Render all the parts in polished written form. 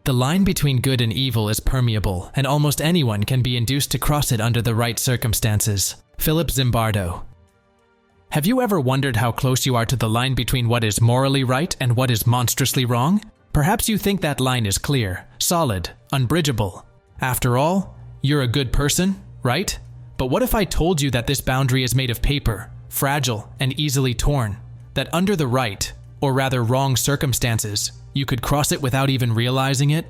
The line between good and evil is permeable, and almost anyone can be induced to cross it under the right circumstances. Philip Zimbardo. Have you ever wondered how close you are to the line between what is morally right and what is monstrously wrong? Perhaps you think that line is clear, solid, unbridgeable. After all, you're a good person, right? But what if I told you that this boundary is made of paper, fragile and easily torn, that under the right, or rather wrong circumstances, you could cross it without even realizing it?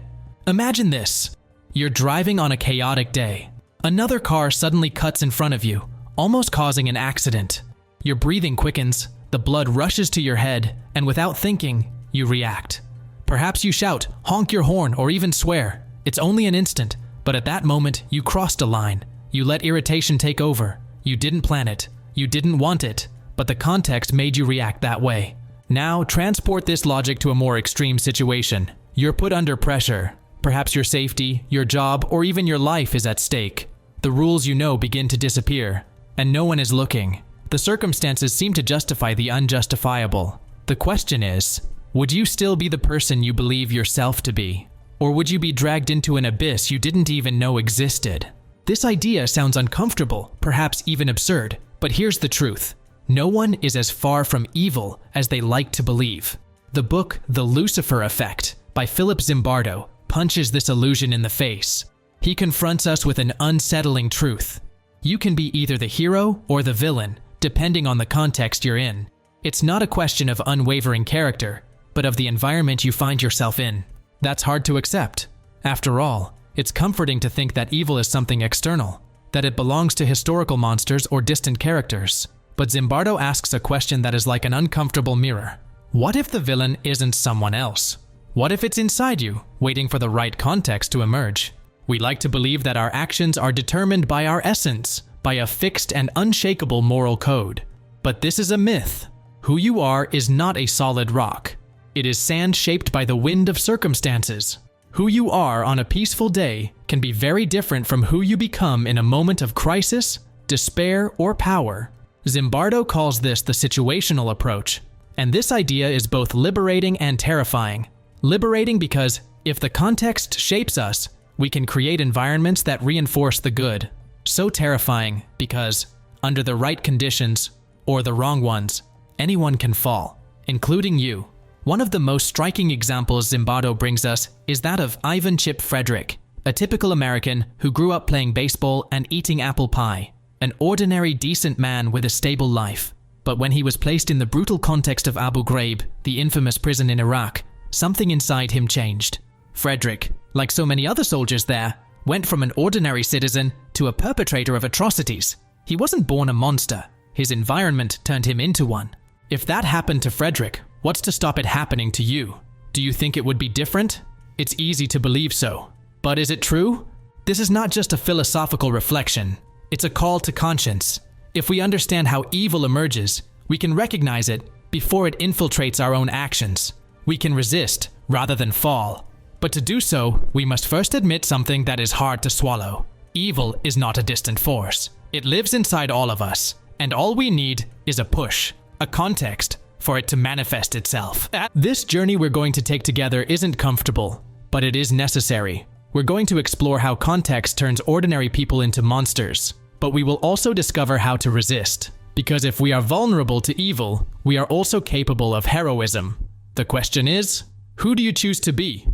Imagine this. You're driving on a chaotic day. Another car suddenly cuts in front of you, almost causing an accident. Your breathing quickens, the blood rushes to your head, and without thinking, you react. Perhaps you shout, honk your horn, or even swear. It's only an instant, but at that moment, you crossed a line. You let irritation take over. You didn't plan it. You didn't want it, but the context made you react that way. Now, transport this logic to a more extreme situation. You're put under pressure. Perhaps your safety, your job, or even your life is at stake. The rules you know begin to disappear, and no one is looking. The circumstances seem to justify the unjustifiable. The question is, would you still be the person you believe yourself to be? Or would you be dragged into an abyss you didn't even know existed? This idea sounds uncomfortable, perhaps even absurd, but here's the truth. No one is as far from evil as they like to believe. The book The Lucifer Effect by Philip Zimbardo punches this illusion in the face. He confronts us with an unsettling truth. You can be either the hero or the villain, depending on the context you're in. It's not a question of unwavering character, but of the environment you find yourself in. That's hard to accept. After all, it's comforting to think that evil is something external, that it belongs to historical monsters or distant characters. But Zimbardo asks a question that is like an uncomfortable mirror. What if the villain isn't someone else? What if it's inside you, waiting for the right context to emerge? We like to believe that our actions are determined by our essence, by a fixed and unshakable moral code. But this is a myth. Who you are is not a solid rock. It is sand shaped by the wind of circumstances. Who you are on a peaceful day can be very different from who you become in a moment of crisis, despair, or power. Zimbardo calls this the situational approach, and this idea is both liberating and terrifying. Liberating because, if the context shapes us, we can create environments that reinforce the good. So terrifying because, under the right conditions, or the wrong ones, anyone can fall, including you. One of the most striking examples Zimbardo brings us is that of Ivan Chip Frederick, a typical American who grew up playing baseball and eating apple pie. An ordinary, decent man with a stable life. But when he was placed in the brutal context of Abu Ghraib, the infamous prison in Iraq, something inside him changed. Frederick, like so many other soldiers there, went from an ordinary citizen to a perpetrator of atrocities. He wasn't born a monster. His environment turned him into one. If that happened to Frederick, what's to stop it happening to you? Do you think it would be different? It's easy to believe so. But is it true? This is not just a philosophical reflection. It's a call to conscience. If we understand how evil emerges, we can recognize it before it infiltrates our own actions. We can resist rather than fall. But to do so, we must first admit something that is hard to swallow. Evil is not a distant force. It lives inside all of us, and all we need is a push, a context, for it to manifest itself. This journey we're going to take together isn't comfortable, but it is necessary. We're going to explore how context turns ordinary people into monsters, but we will also discover how to resist. Because if we are vulnerable to evil, we are also capable of heroism. The question is, who do you choose to be?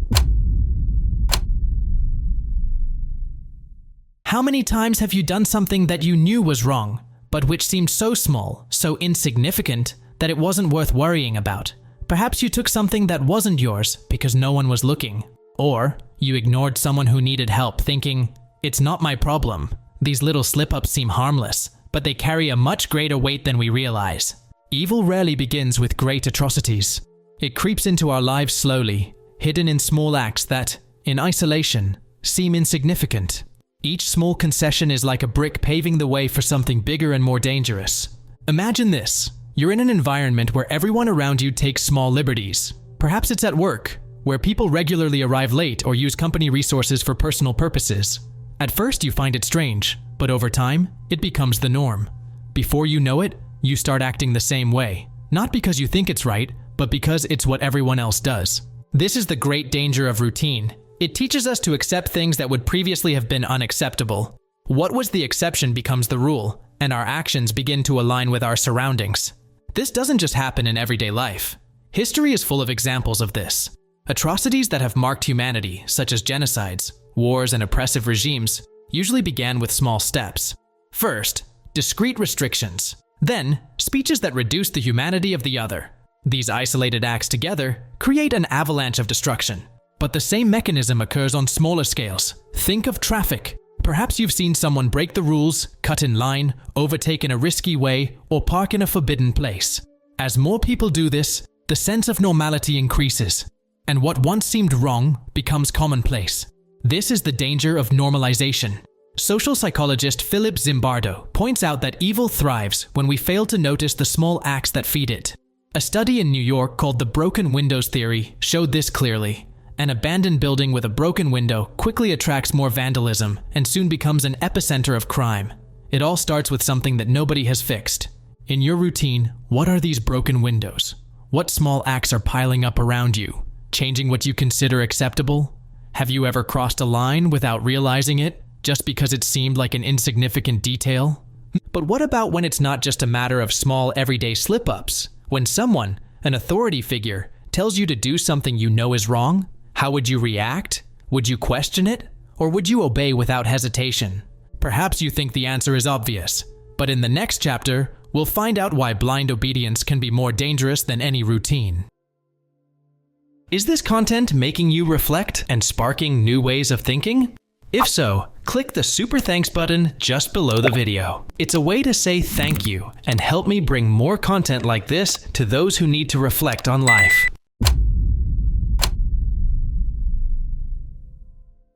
How many times have you done something that you knew was wrong, but which seemed so small, so insignificant, that it wasn't worth worrying about? Perhaps you took something that wasn't yours because no one was looking. Or you ignored someone who needed help, thinking, it's not my problem. These little slip-ups seem harmless, but they carry a much greater weight than we realize. Evil rarely begins with great atrocities. It creeps into our lives slowly, hidden in small acts that, in isolation, seem insignificant. Each small concession is like a brick paving the way for something bigger and more dangerous. Imagine this. You're in an environment where everyone around you takes small liberties. Perhaps it's at work, where people regularly arrive late or use company resources for personal purposes. At first you find it strange, but over time, it becomes the norm. Before you know it, you start acting the same way. Not because you think it's right, but because it's what everyone else does. This is the great danger of routine. It teaches us to accept things that would previously have been unacceptable. What was the exception becomes the rule, and our actions begin to align with our surroundings. This doesn't just happen in everyday life. History is full of examples of this. Atrocities that have marked humanity, such as genocides, wars, and oppressive regimes, usually began with small steps. First, discrete restrictions. Then, speeches that reduce the humanity of the other. These isolated acts together create an avalanche of destruction. But the same mechanism occurs on smaller scales. Think of traffic. Perhaps you've seen someone break the rules, cut in line, overtake in a risky way, or park in a forbidden place. As more people do this, the sense of normality increases, and what once seemed wrong becomes commonplace. This is the danger of normalization. Social psychologist Philip Zimbardo points out that evil thrives when we fail to notice the small acts that feed it. A study in New York called the broken windows theory showed this clearly. An abandoned building with a broken window quickly attracts more vandalism and soon becomes an epicenter of crime. It all starts with something that nobody has fixed. In your routine, what are these broken windows? What small acts are piling up around you, changing what you consider acceptable? Have you ever crossed a line without realizing it, just because it seemed like an insignificant detail? But what about when it's not just a matter of small everyday slip-ups? When someone, an authority figure, tells you to do something you know is wrong? How would you react? Would you question it? Or would you obey without hesitation? Perhaps you think the answer is obvious, but in the next chapter, we'll find out why blind obedience can be more dangerous than any routine. Is this content making you reflect and sparking new ways of thinking? If so, click the Super Thanks button just below the video. It's a way to say thank you and help me bring more content like this to those who need to reflect on life.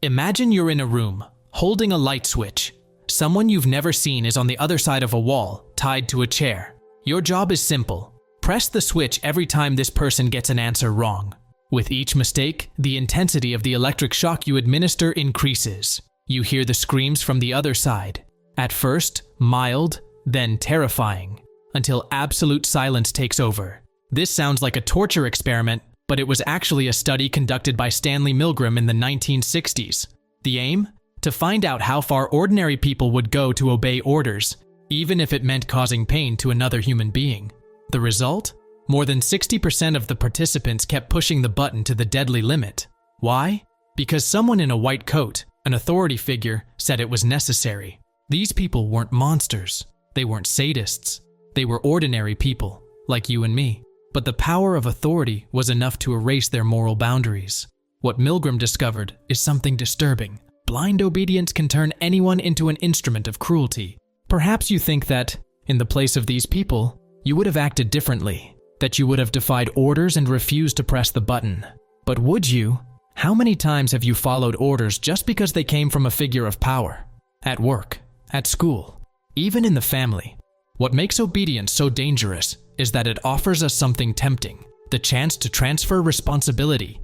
Imagine you're in a room, holding a light switch. Someone you've never seen is on the other side of a wall, tied to a chair. Your job is simple. Press the switch every time this person gets an answer wrong. With each mistake, the intensity of the electric shock you administer increases. You hear the screams from the other side. At first, mild, then terrifying, until absolute silence takes over. This sounds like a torture experiment, but it was actually a study conducted by Stanley Milgram in the 1960s. The aim? To find out how far ordinary people would go to obey orders, even if it meant causing pain to another human being. The result? More than 60% of the participants kept pushing the button to the deadly limit. Why? Because someone in a white coat, an authority figure, said it was necessary. These people weren't monsters. They weren't sadists. They were ordinary people, like you and me. But the power of authority was enough to erase their moral boundaries. What Milgram discovered is something disturbing. Blind obedience can turn anyone into an instrument of cruelty. Perhaps you think that, in the place of these people, you would have acted differently, that you would have defied orders and refused to press the button. But would you? How many times have you followed orders just because they came from a figure of power? At work, at school, even in the family. What makes obedience so dangerous is that it offers us something tempting, the chance to transfer responsibility.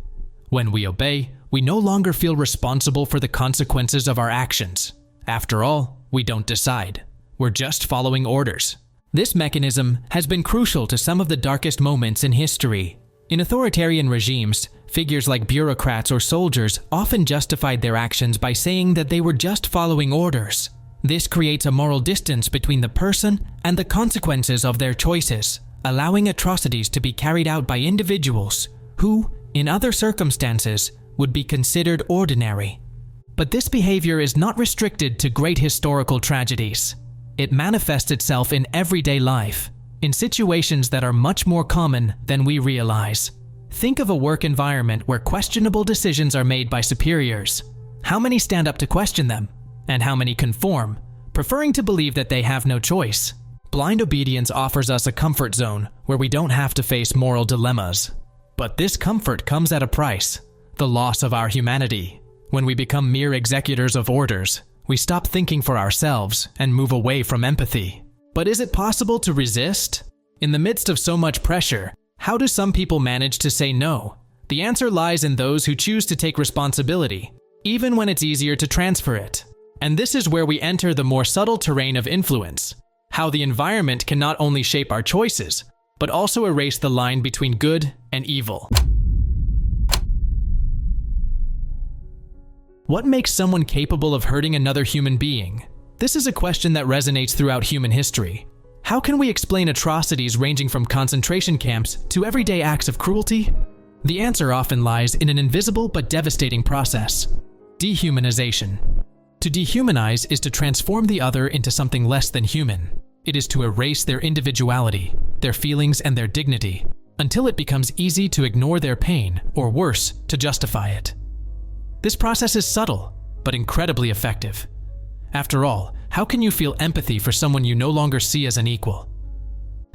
When we obey, we no longer feel responsible for the consequences of our actions. After all, we don't decide. We're just following orders. This mechanism has been crucial to some of the darkest moments in history. In authoritarian regimes, figures like bureaucrats or soldiers often justified their actions by saying that they were just following orders. This creates a moral distance between the person and the consequences of their choices, allowing atrocities to be carried out by individuals who, in other circumstances, would be considered ordinary. But this behavior is not restricted to great historical tragedies. It manifests itself in everyday life, in situations that are much more common than we realize. Think of a work environment where questionable decisions are made by superiors. How many stand up to question them? And how many conform, preferring to believe that they have no choice? Blind obedience offers us a comfort zone where we don't have to face moral dilemmas. But this comfort comes at a price, the loss of our humanity. When we become mere executors of orders, we stop thinking for ourselves and move away from empathy. But is it possible to resist? In the midst of so much pressure, how do some people manage to say no? The answer lies in those who choose to take responsibility, even when it's easier to transfer it. And this is where we enter the more subtle terrain of influence, how the environment can not only shape our choices, but also erase the line between good and evil. What makes someone capable of hurting another human being? This is a question that resonates throughout human history. How can we explain atrocities ranging from concentration camps to everyday acts of cruelty? The answer often lies in an invisible but devastating process: dehumanization. To dehumanize is to transform the other into something less than human. It is to erase their individuality, their feelings, and their dignity, until it becomes easy to ignore their pain, or worse, to justify it. This process is subtle, but incredibly effective. After all, how can you feel empathy for someone you no longer see as an equal?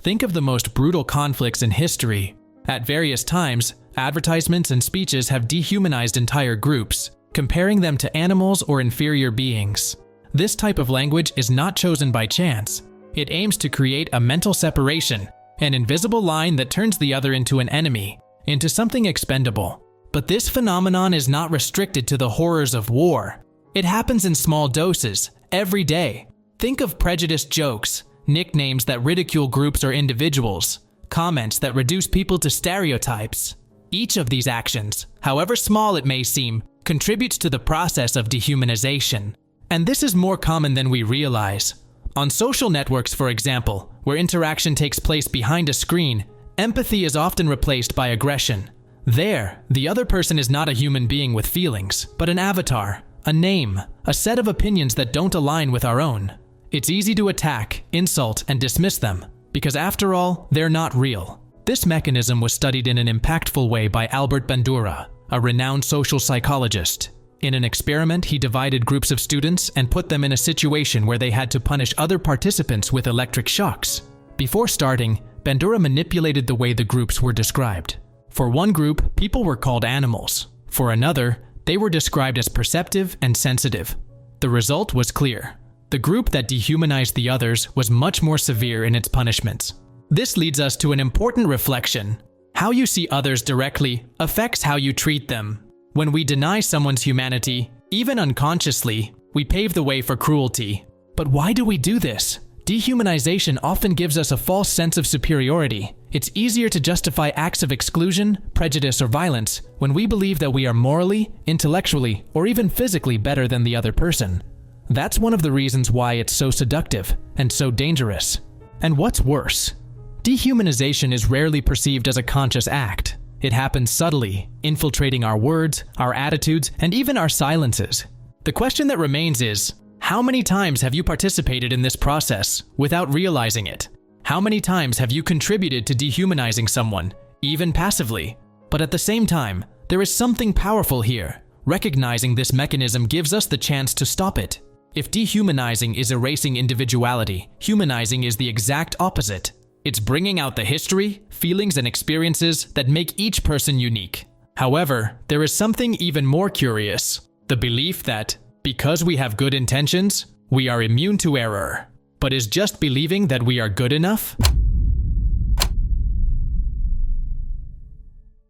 Think of the most brutal conflicts in history. At various times, advertisements and speeches have dehumanized entire groups, comparing them to animals or inferior beings. This type of language is not chosen by chance. It aims to create a mental separation, an invisible line that turns the other into an enemy, into something expendable. But this phenomenon is not restricted to the horrors of war. It happens in small doses, every day. Think of prejudiced jokes, nicknames that ridicule groups or individuals, comments that reduce people to stereotypes. Each of these actions, however small it may seem, contributes to the process of dehumanization. And this is more common than we realize. On social networks, for example, where interaction takes place behind a screen, empathy is often replaced by aggression. There, the other person is not a human being with feelings, but an avatar, a name, a set of opinions that don't align with our own. It's easy to attack, insult, and dismiss them, because after all, they're not real. This mechanism was studied in an impactful way by Albert Bandura, a renowned social psychologist. In an experiment, he divided groups of students and put them in a situation where they had to punish other participants with electric shocks. Before starting, Bandura manipulated the way the groups were described. For one group, people were called animals. For another, they were described as perceptive and sensitive. The result was clear. The group that dehumanized the others was much more severe in its punishments. This leads us to an important reflection. How you see others directly affects how you treat them. When we deny someone's humanity, even unconsciously, we pave the way for cruelty. But why do we do this? Dehumanization often gives us a false sense of superiority. It's easier to justify acts of exclusion, prejudice, or violence when we believe that we are morally, intellectually, or even physically better than the other person. That's one of the reasons why it's so seductive and so dangerous. And what's worse, dehumanization is rarely perceived as a conscious act. It happens subtly, infiltrating our words, our attitudes, and even our silences. The question that remains is, how many times have you participated in this process without realizing it? How many times have you contributed to dehumanizing someone, even passively? But at the same time, there is something powerful here. Recognizing this mechanism gives us the chance to stop it. If dehumanizing is erasing individuality, humanizing is the exact opposite. It's bringing out the history, feelings, and experiences that make each person unique. However, there is something even more curious: the belief that, because we have good intentions, we are immune to error. But is just believing that we are good enough?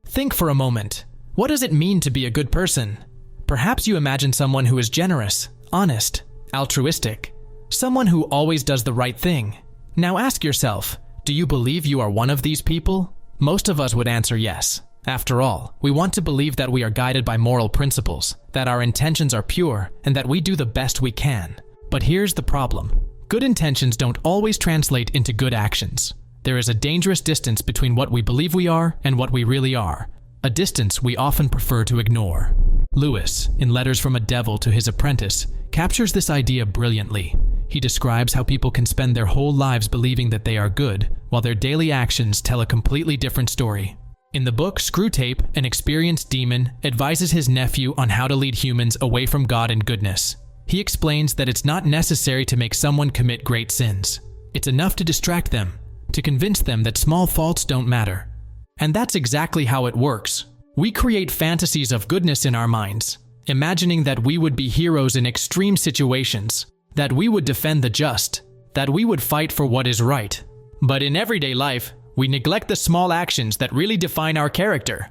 Think for a moment. What does it mean to be a good person? Perhaps you imagine someone who is generous, honest, altruistic, someone who always does the right thing. Now ask yourself, do you believe you are one of these people? Most of us would answer yes. After all, we want to believe that we are guided by moral principles, that our intentions are pure, and that we do the best we can. But here's the problem. Good intentions don't always translate into good actions. There is a dangerous distance between what we believe we are and what we really are, a distance we often prefer to ignore. Lewis, in Letters from a Devil to His Apprentice, captures this idea brilliantly. He describes how people can spend their whole lives believing that they are good, while their daily actions tell a completely different story. In the book, Screwtape, an experienced demon, advises his nephew on how to lead humans away from God and goodness. He explains that it's not necessary to make someone commit great sins. It's enough to distract them, to convince them that small faults don't matter. And that's exactly how it works. We create fantasies of goodness in our minds, imagining that we would be heroes in extreme situations, that we would defend the just, that we would fight for what is right. But in everyday life, we neglect the small actions that really define our character.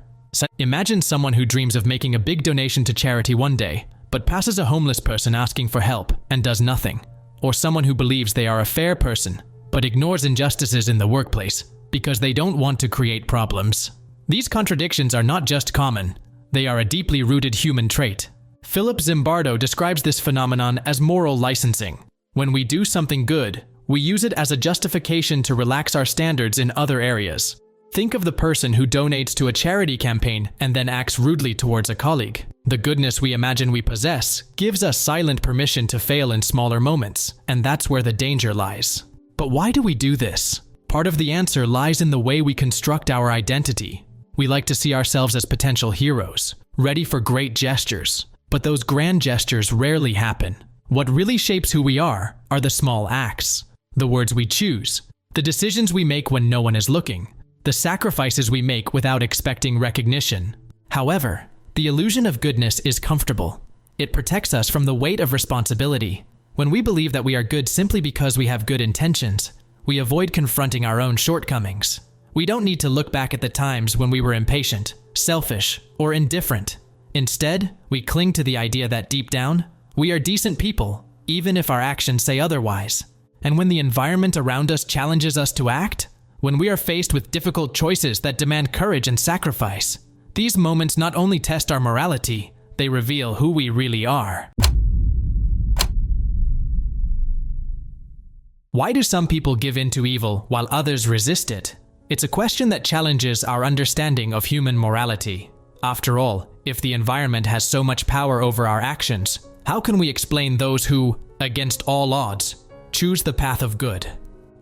Imagine someone who dreams of making a big donation to charity one day, but passes a homeless person asking for help and does nothing. Or someone who believes they are a fair person, but ignores injustices in the workplace because they don't want to create problems. These contradictions are not just common, they are a deeply rooted human trait. Philip Zimbardo describes this phenomenon as moral licensing. When we do something good, we use it as a justification to relax our standards in other areas. Think of the person who donates to a charity campaign and then acts rudely towards a colleague. The goodness we imagine we possess gives us silent permission to fail in smaller moments, and that's where the danger lies. But why do we do this? Part of the answer lies in the way we construct our identity. We like to see ourselves as potential heroes, ready for great gestures. But those grand gestures rarely happen. What really shapes who we are the small acts, the words we choose, the decisions we make when no one is looking, the sacrifices we make without expecting recognition. However, the illusion of goodness is comfortable. It protects us from the weight of responsibility. When we believe that we are good simply because we have good intentions, we avoid confronting our own shortcomings. We don't need to look back at the times when we were impatient, selfish, or indifferent. Instead, we cling to the idea that deep down, we are decent people, even if our actions say otherwise. And when the environment around us challenges us to act, when we are faced with difficult choices that demand courage and sacrifice, these moments not only test our morality, they reveal who we really are. Why do some people give in to evil while others resist it? It's a question that challenges our understanding of human morality. After all, if the environment has so much power over our actions, how can we explain those who, against all odds, choose the path of good?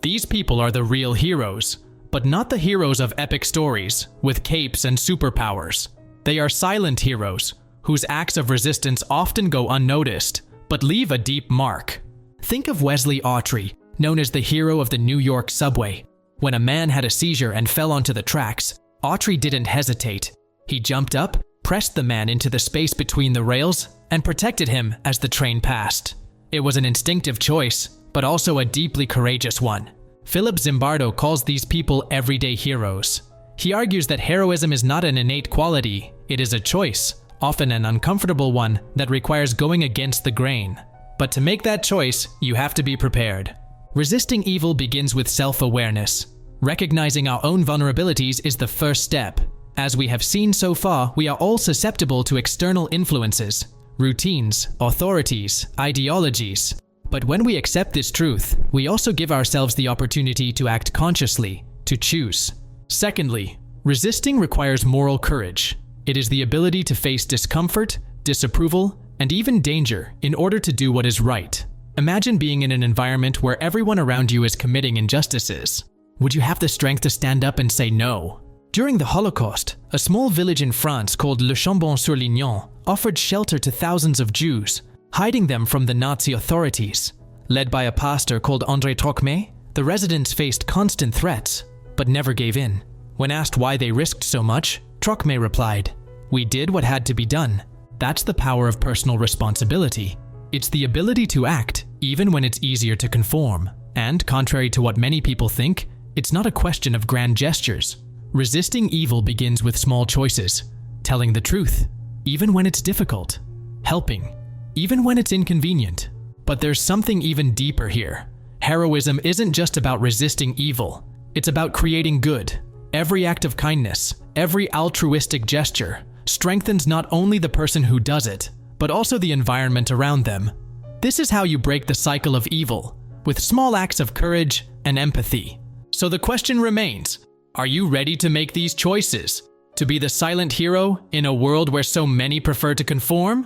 These people are the real heroes, but not the heroes of epic stories with capes and superpowers. They are silent heroes, whose acts of resistance often go unnoticed, but leave a deep mark. Think of Wesley Autry, known as the hero of the New York subway. When a man had a seizure and fell onto the tracks, Autry didn't hesitate. He jumped up, pressed the man into the space between the rails, and protected him as the train passed. It was an instinctive choice, but also a deeply courageous one. Philip Zimbardo calls these people everyday heroes. He argues that heroism is not an innate quality, it is a choice, often an uncomfortable one that requires going against the grain. But to make that choice, you have to be prepared. Resisting evil begins with self-awareness. Recognizing our own vulnerabilities is the first step. As we have seen so far, we are all susceptible to external influences, routines, authorities, ideologies. But when we accept this truth, we also give ourselves the opportunity to act consciously, to choose. Secondly, resisting requires moral courage. It is the ability to face discomfort, disapproval, and even danger in order to do what is right. Imagine being in an environment where everyone around you is committing injustices. Would you have the strength to stand up and say no? During the Holocaust, a small village in France called Le Chambon-sur-Lignon offered shelter to thousands of Jews, hiding them from the Nazi authorities. Led by a pastor called André Trocmé, the residents faced constant threats, but never gave in. When asked why they risked so much, Trocmé replied, "We did what had to be done." That's the power of personal responsibility. It's the ability to act, even when it's easier to conform. And, contrary to what many people think, it's not a question of grand gestures. Resisting evil begins with small choices. Telling the truth, even when it's difficult. Helping, even when it's inconvenient. But there's something even deeper here. Heroism isn't just about resisting evil. It's about creating good. Every act of kindness, every altruistic gesture, strengthens not only the person who does it, but also the environment around them. This is how you break the cycle of evil, with small acts of courage and empathy. So the question remains, are you ready to make these choices? To be the silent hero in a world where so many prefer to conform?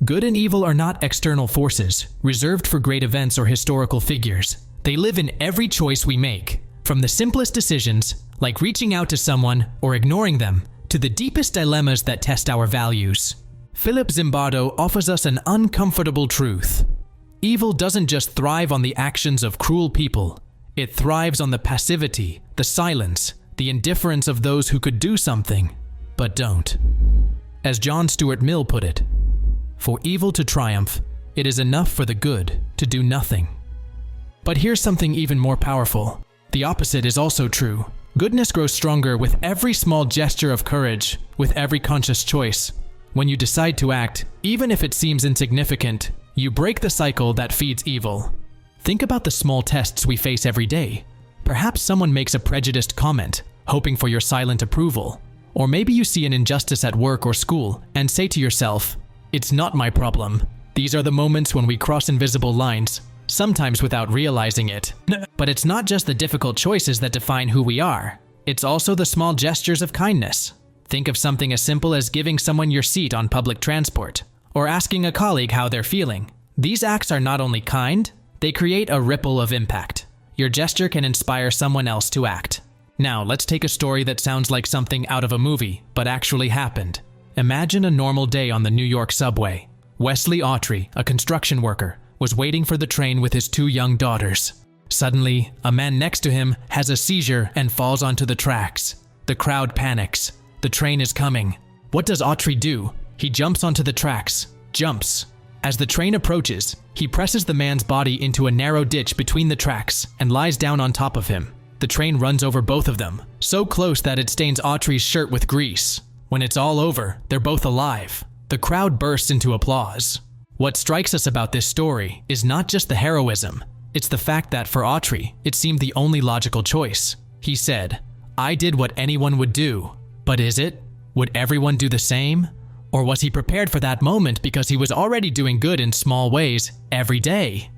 Good and evil are not external forces, reserved for great events or historical figures. They live in every choice we make, from the simplest decisions, like reaching out to someone or ignoring them, to the deepest dilemmas that test our values. Philip Zimbardo offers us an uncomfortable truth. Evil doesn't just thrive on the actions of cruel people. It thrives on the passivity, the silence, the indifference of those who could do something, but don't. As John Stuart Mill put it, "For evil to triumph, it is enough for the good to do nothing." But here's something even more powerful. The opposite is also true. Goodness grows stronger with every small gesture of courage, with every conscious choice. When you decide to act, even if it seems insignificant, you break the cycle that feeds evil. Think about the small tests we face every day. Perhaps someone makes a prejudiced comment, hoping for your silent approval. Or maybe you see an injustice at work or school and say to yourself, "It's not my problem." These are the moments when we cross invisible lines, sometimes without realizing it. But it's not just the difficult choices that define who we are. It's also the small gestures of kindness. Think of something as simple as giving someone your seat on public transport, or asking a colleague how they're feeling. These acts are not only kind, they create a ripple of impact. Your gesture can inspire someone else to act. Now, let's take a story that sounds like something out of a movie, but actually happened. Imagine a normal day on the New York subway. Wesley Autry, a construction worker, was waiting for the train with his 2 young daughters. Suddenly, a man next to him has a seizure and falls onto the tracks. The crowd panics. The train is coming. What does Autry do? He jumps onto the tracks. Jumps. As the train approaches, he presses the man's body into a narrow ditch between the tracks and lies down on top of him. The train runs over both of them, so close that it stains Autry's shirt with grease. When it's all over, they're both alive. The crowd bursts into applause. What strikes us about this story is not just the heroism, it's the fact that for Autry, it seemed the only logical choice. He said, "I did what anyone would do." But is it? Would everyone do the same? Or was he prepared for that moment because he was already doing good in small ways every day?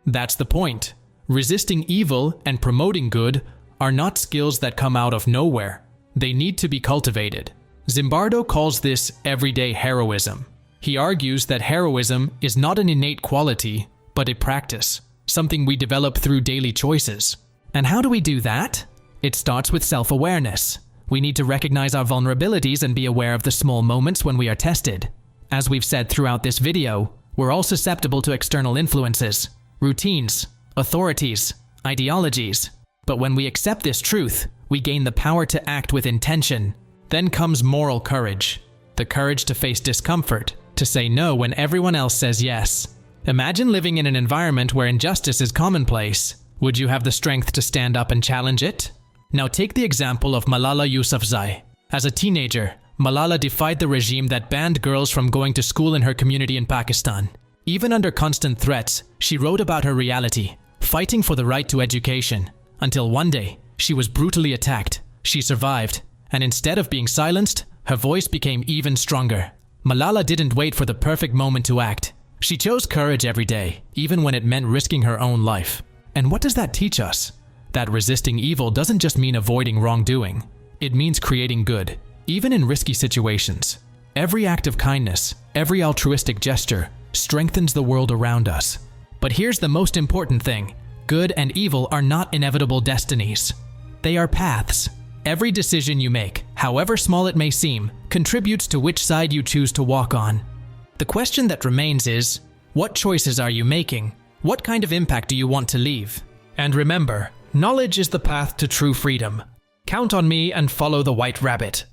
That's the point. Resisting evil and promoting good are not skills that come out of nowhere. They need to be cultivated. Zimbardo calls this everyday heroism. He argues that heroism is not an innate quality, but a practice, something we develop through daily choices. And how do we do that? It starts with self-awareness. We need to recognize our vulnerabilities and be aware of the small moments when we are tested. As we've said throughout this video, we're all susceptible to external influences, routines, authorities, ideologies. But when we accept this truth, we gain the power to act with intention. Then comes moral courage, the courage to face discomfort, to say no when everyone else says yes. Imagine living in an environment where injustice is commonplace. Would you have the strength to stand up and challenge it? Now take the example of Malala Yousafzai. As a teenager, Malala defied the regime that banned girls from going to school in her community in Pakistan. Even under constant threats, she wrote about her reality, fighting for the right to education. Until one day, she was brutally attacked. She survived, and instead of being silenced, her voice became even stronger. Malala didn't wait for the perfect moment to act. She chose courage every day, even when it meant risking her own life. And what does that teach us? That resisting evil doesn't just mean avoiding wrongdoing. It means creating good, even in risky situations. Every act of kindness, every altruistic gesture, strengthens the world around us. But here's the most important thing. Good and evil are not inevitable destinies. They are paths. Every decision you make, however small it may seem, contributes to which side you choose to walk on. The question that remains is, what choices are you making? What kind of impact do you want to leave? And remember, knowledge is the path to true freedom. Count on me and follow the White Rabbit.